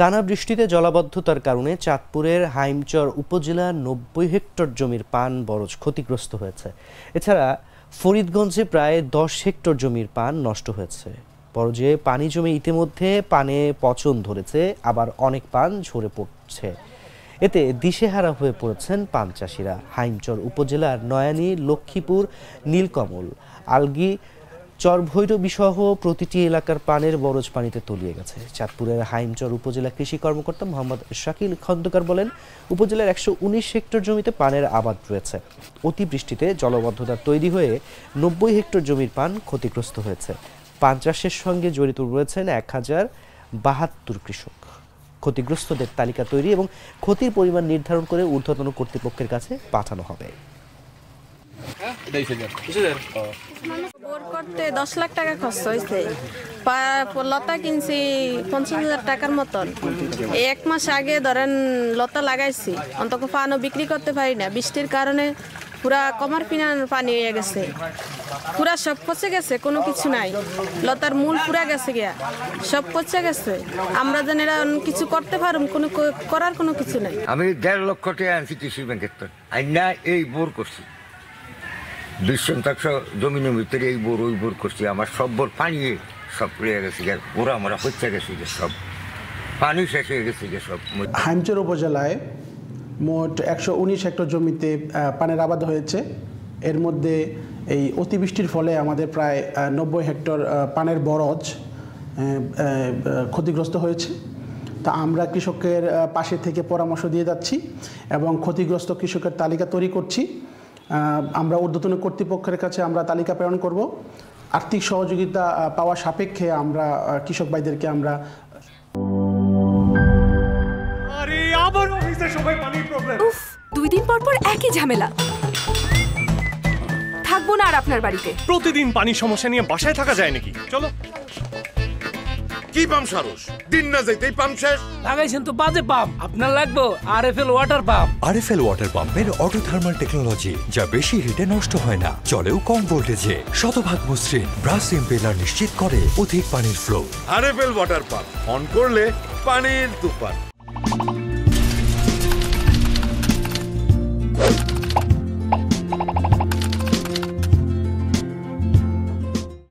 টানা বৃষ্টিতে জলাবদ্ধতার কারণে চাঁদপুরের হাইমচর উপজেলার ৯০ হেক্টর জমির পান বরজ ক্ষতিগ্রস্ত হয়েছে। এছাড়া ফরিদগঞ্জে প্রায় ১০ হেক্টর জমির পান নষ্ট হয়েছে। বরজে পানি জমে ইতিমধ্যে পানে পচন ধরেছে, আবার অনেক পান ঝরে পড়ছে। এতে দিশেহারা হয়ে পড়েছেন পান চাষিরা। হাইমচর উপজেলার নয়ানী, লক্ষ্মীপুর, নীলকমল, আলগি, চরভৈরবী সহ প্রতিটি এলাকার পানের বরজ পানিতে তলিয়ে গেছে। চাঁদপুরের হাইমচর উপজেলা কৃষি কর্মকর্তা মোহাম্মদ শাকিল খন্দকার বলেন, উপজেলার ১১৯ হেক্টর জমিতে পানের আবাদ রয়েছে। অতিবৃষ্টিতে জলাবদ্ধতা তৈরি হয়ে ৯০ হেক্টর জমির পান ক্ষতিগ্রস্ত হয়েছে। পান চাষের সঙ্গে জড়িত রয়েছেন ১,০৭২ কৃষক। ক্ষতিগ্রস্তদের তালিকা তৈরি এবং ক্ষতির পরিমাণ নির্ধারণ করে ঊর্ধ্বতন কর্তৃপক্ষের কাছে পাঠানো হবে। বোর করতে ১০ লাখ টাকা খরচ হয়েছে। লতা কিনছি ৫০,০০০ টাকার মতন। এক মাস আগে ধরেন লতা লাগাইছি, অন্তত পানও বিক্রি করতে পারি না। বৃষ্টির কারণে পুরা কমার পিনার পানি হয়ে গেছে, পুরা সব পচে গেছে, কোনো কিছু নাই। লতার মূল পুরা গেছে গিয়া, সব পচে গেছে। আমরা যেন এরা কিছু করতে পারুম, কোনো করার কোনো কিছু নাই। আমি ১.৫ লক্ষ টাকা আনছি কৃষি ব্যাংকের তো, আইনা এই বোর করছি ২০ শতাংশ জমিনের ভিতরে এই বোর ওই বোর করছি। আমার সব বোর পানি সব রয়ে গেছে, পুরো আমরা হচ্ছে গেছি, সব পানি শেষ হয়ে গেছে সব। হাইমচর উপজেলায় মোট ১১৯ হেক্টর জমিতে পানের আবাদ হয়েছে। এর মধ্যে এই অতিবৃষ্টির ফলে আমাদের প্রায় ৯০ হেক্টর পানের বরজ ক্ষতিগ্রস্ত হয়েছে। তা আমরা কৃষকের পাশে থেকে পরামর্শ দিয়ে যাচ্ছি এবং ক্ষতিগ্রস্ত কৃষকের তালিকা তৈরি করছি। আমরা ঊর্ধ্বতন কর্তৃপক্ষের কাছে আমরা তালিকা প্রেরণ করব। আর্থিক সহযোগিতা পাওয়া সাপেক্ষে আমরা কৃষক ভাইদেরকে আমরা উফ, ২ দিন পর পর একই ঝামেলা। থাকবো না আর আপনার বাড়িতে। প্রতিদিন পানি সমস্যা নিয়ে বাসায় থাকা যায় নাকি? চলো। কি পাম্প সারস? দিন না যাইতেই পাম্প শেষ। লাগাইছেন তো বাজে পাম্প। আপনার লাগবে RFL water pump. RFL water পাম্পের অটো থার্মাল টেকনোলজি, যা বেশি হিটে নষ্ট হয় না, চলেও কম ভোল্টেজে, শতভাগ মসৃণ, ব্রাশ ইম্পেলার নিশ্চিত করে অধিক পানির flow. RFL water pump on করলে পানির তুফান।